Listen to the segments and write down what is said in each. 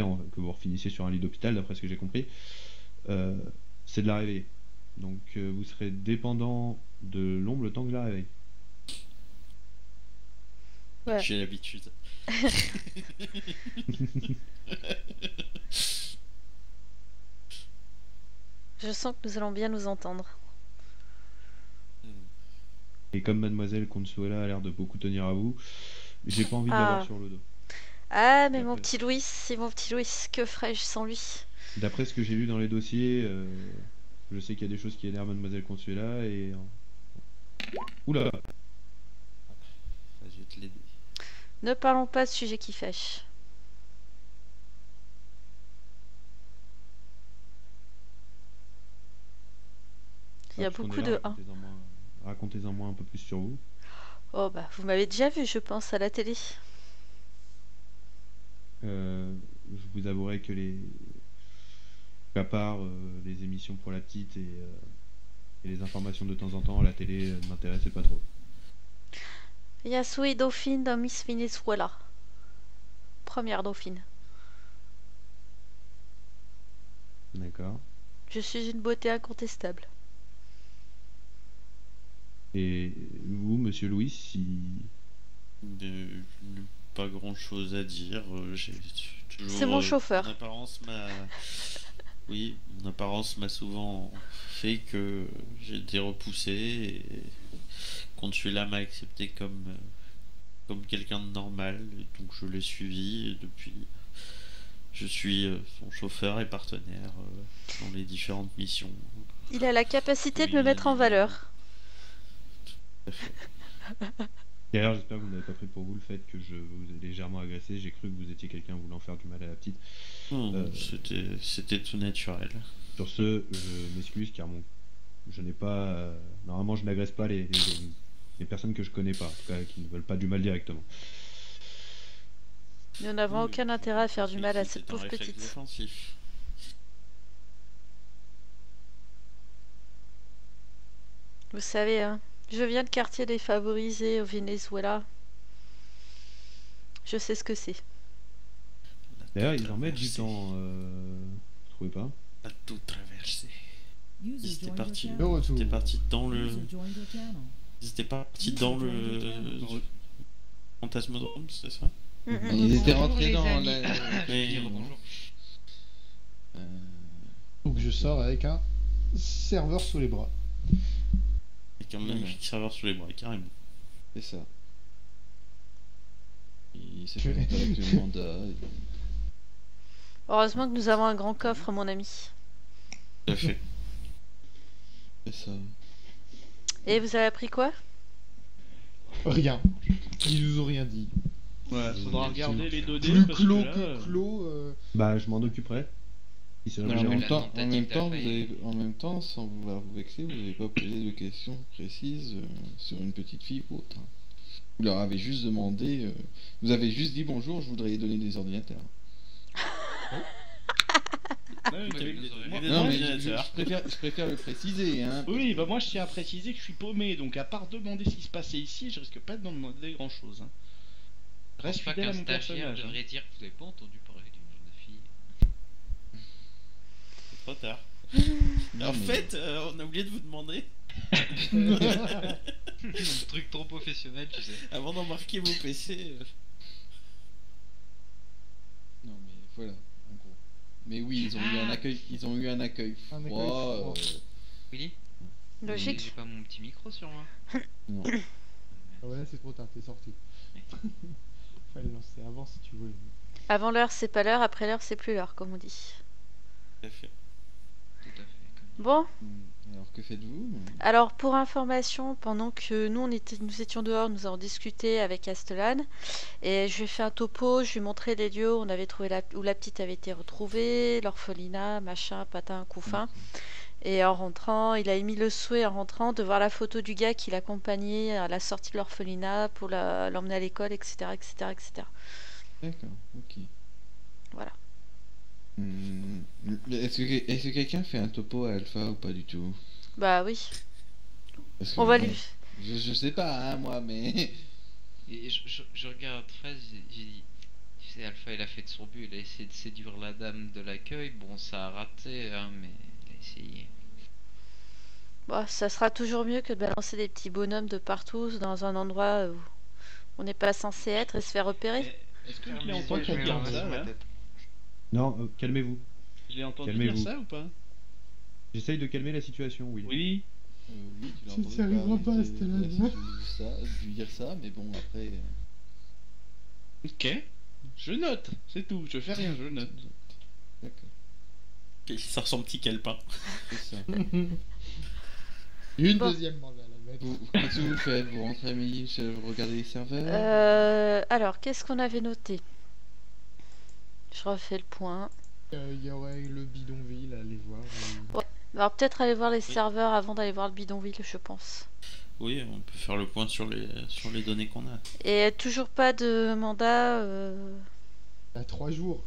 quittez, que vous refinissiez sur un lit d'hôpital, d'après ce que j'ai compris, c'est de la réveiller. Donc vous serez dépendant de l'ombre le temps que je la réveille. Ouais. J'ai l'habitude. Je sens que nous allons bien nous entendre. Et comme mademoiselle Consuela a l'air de beaucoup tenir à vous, j'ai pas envie de l'avoir sur le dos. Ah, mais mon petit Louis, c'est mon petit Louis, que ferais-je sans lui? D'après ce que j'ai lu dans les dossiers, je sais qu'il y a des choses qui énervent mademoiselle Consuela et... Oula! Je vais te l'aider. Ne parlons pas de sujet qui fâche. Il y a beaucoup de 1. Racontez-en moi un peu plus sur vous. Oh bah, vous m'avez déjà vu, je pense, à la télé. Je vous avouerai que à part les émissions pour la petite et les informations de temps en temps, la télé ne m'intéressait pas trop. Je suis dauphine de Miss Venezuela. Première dauphine. D'accord. Je suis une beauté incontestable. Et vous, monsieur Louis, si... Pas grand chose à dire. C'est mon chauffeur. Mon apparence oui, mon apparence m'a souvent fait que j'ai été repoussé et Consuela m'a accepté comme quelqu'un de normal, et donc je l'ai suivi et depuis je suis son chauffeur et partenaire dans les différentes missions. Il a la capacité de me mettre en valeur. Tout à fait. D'ailleurs, j'espère que vous n'avez pas pris pour vous le fait que je vous ai légèrement agressé. J'ai cru que vous étiez quelqu'un voulant faire du mal à la petite. Non, c'était tout naturel. Sur ce, je m'excuse car je n'ai pas... normalement, je n'agresse pas les personnes que je connais pas, en tout cas qui ne veulent pas du mal directement. Nous n'avons aucun intérêt à faire du mal à cette pauvre petite. Défensif. Vous savez, hein, je viens de quartier défavorisé au Venezuela. Je sais ce que c'est. D'ailleurs, ils en mettent du temps, vous trouvez pas? À tout traverser. Ils étaient partis dans le... Ils étaient partis dans le... Fantasmodrome, c'est ça? Ils étaient rentrés dans la... Donc je sors avec un serveur sous les bras. Avec un magnifique serveur sous les bras, carrément. C'est ça. Il s'est fait avec le mandat. Heureusement que nous avons un grand coffre, mon ami. Tout à fait. C'est ça. Et vous avez appris quoi? Rien. Ils nous ont rien dit. Ouais, faudra regarder les données. Plus parce clos que là, que clos. Bah, je m'en occuperai. Si En même temps, sans vouloir vous vexer, vous n'avez pas posé de questions précises sur une petite fille ou autre. Vous leur avez juste demandé, vous avez juste dit bonjour, je voudrais donner des ordinateurs. Non, mais je préfère le préciser. Hein, oui, bah moi je tiens à préciser que je suis paumé, donc à part demander ce qui se passait ici, je risque pas de demander grand chose. Hein. Reste fidèle à mon personnage. Je devrais dire que vous n'avez pas entendu parler d'une jeune fille. C'est trop tard. En fait, on a oublié de vous demander. Un truc trop professionnel, tu sais. Avant d'embarquer vos PC. Non mais voilà, en gros. Mais oui, ils ont eu un accueil froid. Willy ? Logique. J'ai pas mon petit micro sur moi. Non. Ah ouais, là c'est trop tard, t'es sorti. Fallait lancer avant si tu voulais. Avant l'heure, c'est pas l'heure, après l'heure, c'est plus l'heure, comme on dit. Tout à fait. Tout à fait. Bon. Alors que faites-vous? Alors pour information, pendant que nous nous étions dehors, nous avons discuté avec Astelan et je lui ai fait un topo, je lui ai montré les lieux où on avait trouvé où la petite avait été retrouvée, l'orphelinat, machin, patin, couffin. Et en rentrant, il a émis le souhait en rentrant de voir la photo du gars qui l'accompagnait à la sortie de l'orphelinat pour l'emmener à l'école, etc., etc., etc. D'accord, ok. Voilà. Est-ce que quelqu'un fait un topo à Alpha ou pas du tout? Bah oui. Que, on va lui. Je sais pas, hein, moi, mais... Et je regarde Faz, j'ai dit... Tu sais, Alpha, il a fait de son but, il a essayé de séduire la dame de l'accueil. Bon, ça a raté, hein, mais il a essayé. Bon, ça sera toujours mieux que de balancer des petits bonhommes de partout dans un endroit où on n'est pas censé être et se faire repérer. Est-ce que je l'ai Je entendu crois dire qu'on ça sur là Non, calmez-vous. Je l'ai entendu Calmez-vous. dire ça ou pas? J'essaye de calmer la situation, Will. Oui. Oui, tu l'as Ça entendu arrivera parler pas, de- Stella, de la- non. de lui dire ça, mais bon, après. Ok. Je note, c'est tout. Je fais rien, je note. D'accord, Il sort son petit calepin. c'est ça. Une Bon. deuxième mandale à mettre. Qu'est-ce que vous faites? Vous rentrez à midi, vous regardez les serveurs? Alors, qu'est-ce qu'on avait noté? Je refais le point. Il y aurait le bidonville à aller voir. Alors, peut-être aller voir les serveurs avant d'aller voir le bidonville, je pense. Oui, on peut faire le point sur les données qu'on a. Et toujours pas de mandat. À 3 jours.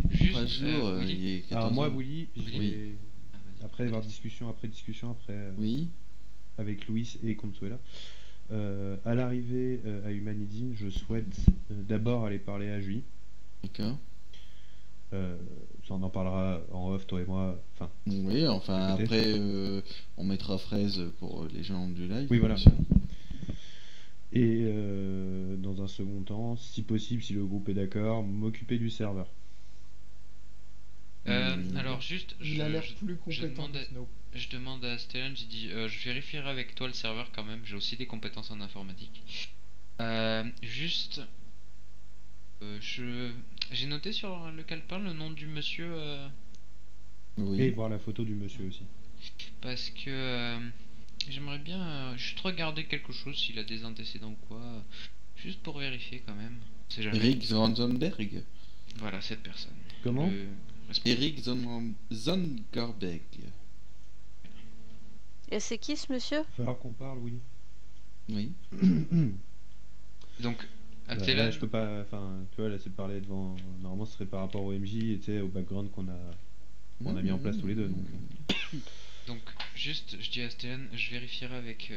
Juste, 3 jours, Willy. il est 14 Alors moi, heures. Willy, je Oui. vais, Ah, vas-y. après avoir discussion après Oui, avec Louis et Consuela, à l'arrivée à Humanidine, je souhaite d'abord aller parler à Jui. d'accord. Ça, on en parlera en off, toi et moi. Enfin, Oui, enfin Écoutez. après, on mettra fraise pour les gens du live. Oui, voilà. bien sûr. et dans un second temps, si possible, si le groupe est d'accord, m'occuper du serveur. Alors juste, Il a l'air plus compétent demande que à- Snow. je demande à Stellan, j'ai dit, je vérifierai avec toi le serveur quand même, j'ai aussi des compétences en informatique. Juste, j'ai noté sur le calepin le nom du monsieur, Oui. Et voir la photo du monsieur aussi. parce que j'aimerais bien juste regarder quelque chose, s'il a des antécédents ou quoi, juste pour vérifier quand même. On sait jamais. Eric Zondenberg. Voilà, cette personne. Comment Le responsable. Eric Zondenberg. Et c'est qui ce monsieur? Il va falloir qu'on parle, oui. Oui. Donc, Là, Stellan, je peux pas. Enfin, tu vois, là, c'est de parler devant. Normalement, ce serait par rapport au MJ et tu sais, au background qu'on a mis en place tous les deux. donc juste, je dis à Stellan, je vérifierai avec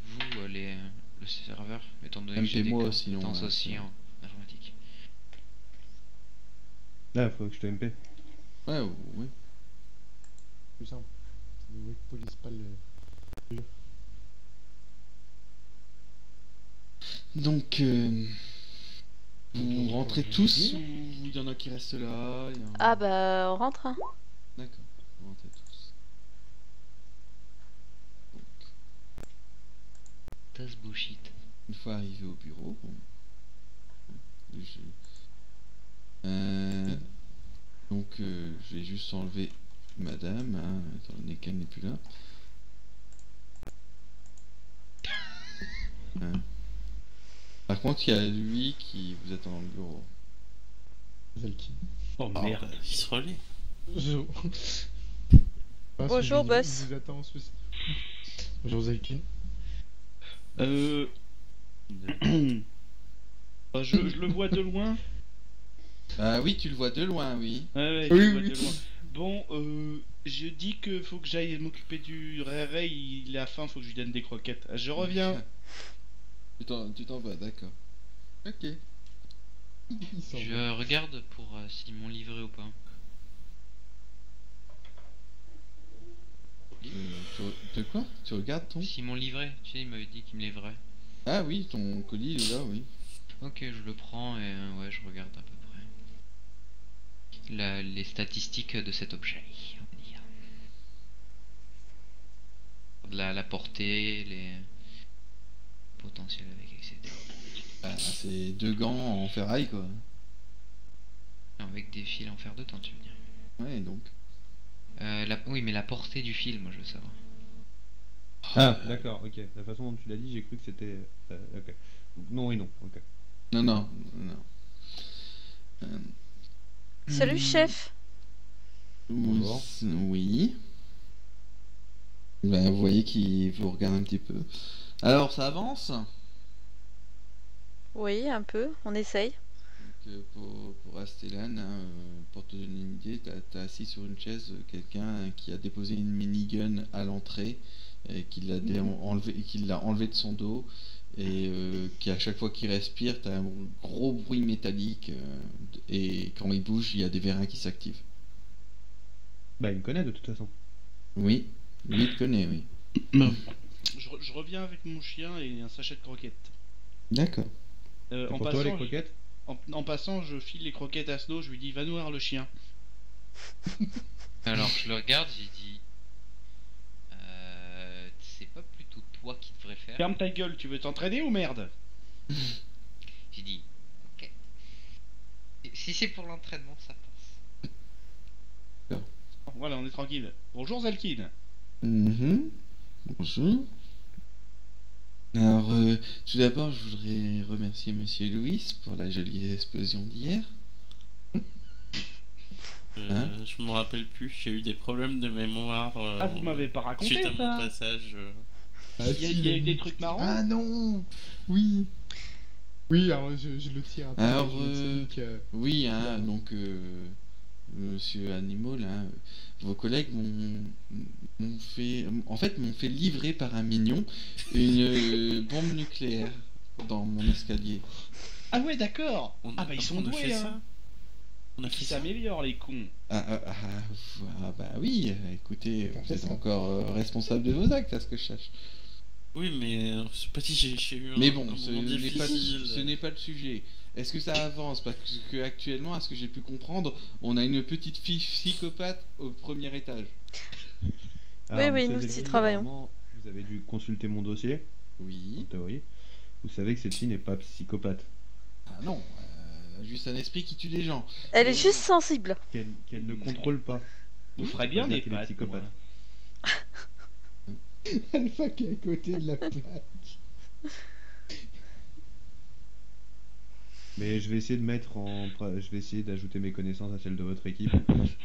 vous le serveur, étant donné que j'ai des MP-moi, sinon, compétences ouais, aussi c'est- en informatique. Là, faut que je te MP. Ouais, oui. Plus simple. Oui, police pas le. Donc, vous rentrez tous ou il y en a qui restent là? Il y en a- Ah bah, on rentre, hein. D'accord, vous rentrez tous. Donc, Tas bullshit. une fois arrivé au bureau, bon, donc je vais juste enlever madame, hein, étant donné qu'elle n'est plus là. Hein. Par contre, il y a lui qui vous attend dans le bureau. Zelkin. Oh Ah, merde. il se relaie. Bonjour. Bonjour, boss. Je vous attends en Suisse. Bonjour Zelkin. Bah, je le vois de loin. Ah oui, tu le vois de loin, oui. Ouais, Oui, je le vois oui. de loin. Bon, je dis que faut que j'aille m'occuper du Ray, il a faim, faut que je lui donne des croquettes. Je reviens. Tu t'en vas, d'accord. Ok. Il s'en va. Je regarde pour s'ils m'ont livré ou pas. De quoi? Tu regardes ton... S'ils m'ont livré, tu sais, il m'avait dit qu'il me livrait. Ah oui, ton colis il est là, oui. Ok, je le prends et ouais, je regarde à peu près les statistiques de cet objet. On va dire. La portée, les potentiels avec, etc. Ah, c'est 2 gants en ferraille, quoi. Non, avec des fils en fer de temps, tu veux dire. Ouais, donc. Oui, mais la portée du fil, moi je veux savoir. Ah, d'accord, ok. La façon dont tu l'as dit, j'ai cru que c'était. Ok. Non et non, ok. Non, non, non. Salut, chef. Bonjour. Oui. Ben, vous voyez qu'il vous regarde un petit peu. Alors, ça avance? Oui, un peu, on essaye. Donc, pour Astellan, hein, pour te donner une idée, t'as assis sur une chaise quelqu'un qui a déposé une minigun à l'entrée, et qui l'a enlevé de son dos, et qui à chaque fois qu'il respire, t'as un gros bruit métallique et quand il bouge, il y a des vérins qui s'activent. Bah, il me connaît de toute façon. Oui, lui il te connaît, oui. Je reviens avec mon chien et un sachet de croquettes. D'accord. Et En pour toi, les passant, croquettes? en passant, je file les croquettes à Snow, je lui dis va nourrir le chien. Alors je le regarde, j'ai dit c'est pas plutôt toi qui devrais faire. Ferme ta gueule, tu veux t'entraîner ou merde? J'ai dit ok. Et si c'est pour l'entraînement, ça passe. Voilà, on est tranquille. Bonjour Zalkin. Mhm. Bonjour. Alors, tout d'abord, je voudrais remercier Monsieur Louis pour la jolie explosion d'hier. Hein? Je me rappelle plus, j'ai eu des problèmes de mémoire. Ah, vous m'avez pas raconté Suite à mon ça. passage. Il y a eu des trucs marrants. Ah non. Oui. Oui, alors je le tire à part. Alors, je m'explique, oui, hein, donc, Monsieur Animal, hein, vos collègues m'ont fait livrer par un mignon une bombe nucléaire dans mon escalier. Ah ouais, d'accord. On Ah bah ils sont on a doués, fait hein. ça. On a fait Ils ça. s'améliorent les cons. Bah oui, écoutez, On vous fait êtes ça. encore responsable de vos actes, à ce que je sache. Oui, mais c'est pas si j'ai eu Mais un bon, moment ce difficile. n'est pas le sujet. Est-ce que ça avance? Parce que actuellement, à ce que j'ai pu comprendre, on a une petite fille psychopathe au premier étage. Alors, oui, monsieur nous Zelkin, y travaillons. normalement, vous avez dû consulter mon dossier, en Oui. théorie. Vous savez que cette fille n'est pas psychopathe. Ah non, juste un esprit qui tue des gens. Elle est juste sensible. Qu'elle ne contrôle pas. Vous ferez Ça bien veut dire des qu'elle est pattes. psychopathe. moi. Alpha qui est à côté de la plaque. Mais je vais essayer je vais essayer d'ajouter mes connaissances à celles de votre équipe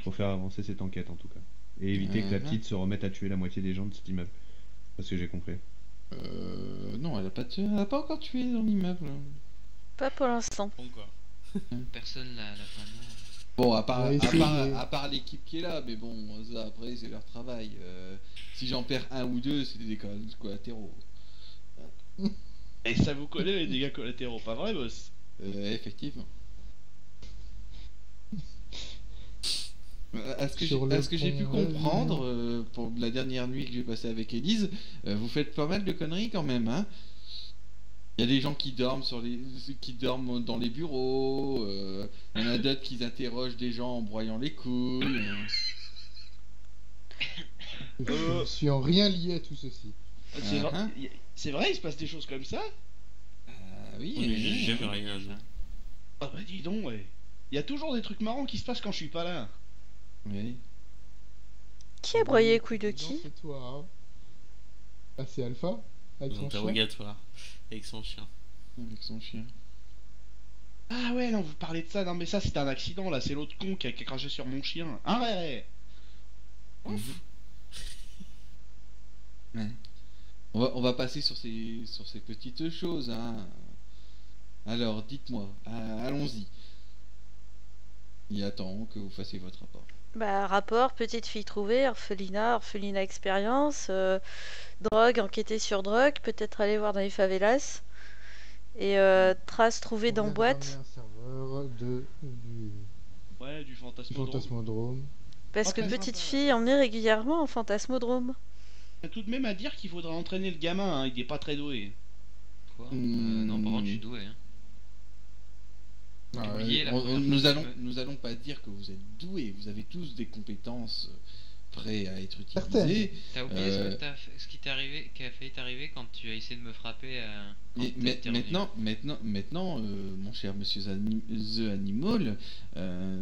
pour faire avancer cette enquête en tout cas. Et éviter que la petite se remette à tuer la moitié des gens de cet immeuble. Parce que j'ai compris. Non, elle a pas encore tué dans l'immeuble. Pas pour l'instant. Pas encore. Personne l'a vraiment. Bon, On va essayer. à part l'équipe qui est là, mais bon, ça après c'est leur travail. Si j'en perds un ou deux, c'est des collatéraux. Et ça vous connaît les dégâts collatéraux, pas vrai, boss? Effectivement. À ce Sur le que j'ai pu pont, comprendre, pour la dernière nuit que j'ai passée avec Élise, vous faites pas mal de conneries quand même, hein. Il y a des gens qui dorment qui dorment dans les bureaux, il y en a d'autres qui interrogent des gens en broyant les couilles. Je suis en rien lié à tout ceci. C'est vrai, Hein? c'est vrai, il se passe des choses comme ça? Ah oui, Oui, mais j'ai jamais rien dit. Ah bah dis donc, ouais. Il y a toujours des trucs marrants qui se passent quand je suis pas là. oui. Qui a broyé les couilles de Non, qui? c'est toi, hein. Ah, c'est Alpha? Avec son chien? Interrogatoire. Avec son chien. Avec son chien. Ah ouais, non, vous parlez de ça. Non, mais ça, c'est un accident, là. C'est l'autre con qui a craché sur mon chien. Ah ouais. Ouais. On va passer sur ces petites choses, hein. Alors, dites-moi, allons-y. Il attend que vous fassiez votre rapport. Bah, rapport, petite fille trouvée, orphelinat expérience, drogue, enquêter sur drogue, peut-être aller voir dans les favelas. Et traces trouvées On dans vient de boîte. ramener un serveur du Ouais, du fantasmodrome. Fantasmodrome. Parce que Très petite sympa. fille emmenée régulièrement en fantasmodrome. Il y a tout de même à dire qu'il faudrait entraîner le gamin, hein. Il est pas très doué. Quoi Hmm. Non, par contre, je suis doué. Hein. Ah, Oubliez la première nous allons pas dire que vous êtes doués. Vous avez tous des compétences prêtes à être Certaines. utilisées. T'as oublié ce qui t'est arrivé, qui a failli t'arriver quand tu as essayé de me frapper. Quand t'es revenu. Maintenant, mon cher monsieur The Animal,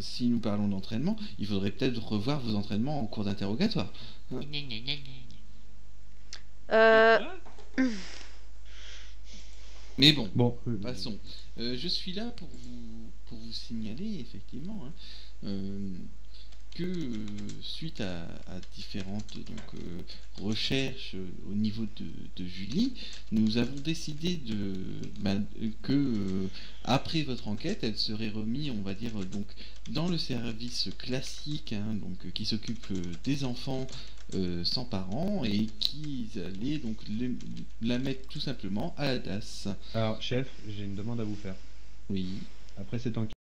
si nous parlons d'entraînement, il faudrait peut-être revoir vos entraînements en cours d'interrogatoire. Gna, gna, gna, gna, gna. Quoi? Mais bon, Bon, passons. Je suis là pour vous signaler, effectivement, hein, que suite à différentes recherches au niveau de Julie, nous avons décidé que après votre enquête, elle serait remise, on va dire, donc dans le service classique, hein, donc qui s'occupe des enfants sans parents et qui allait donc la mettre tout simplement à la DAS. Alors, chef, j'ai une demande à vous faire. Oui. Après cette enquête,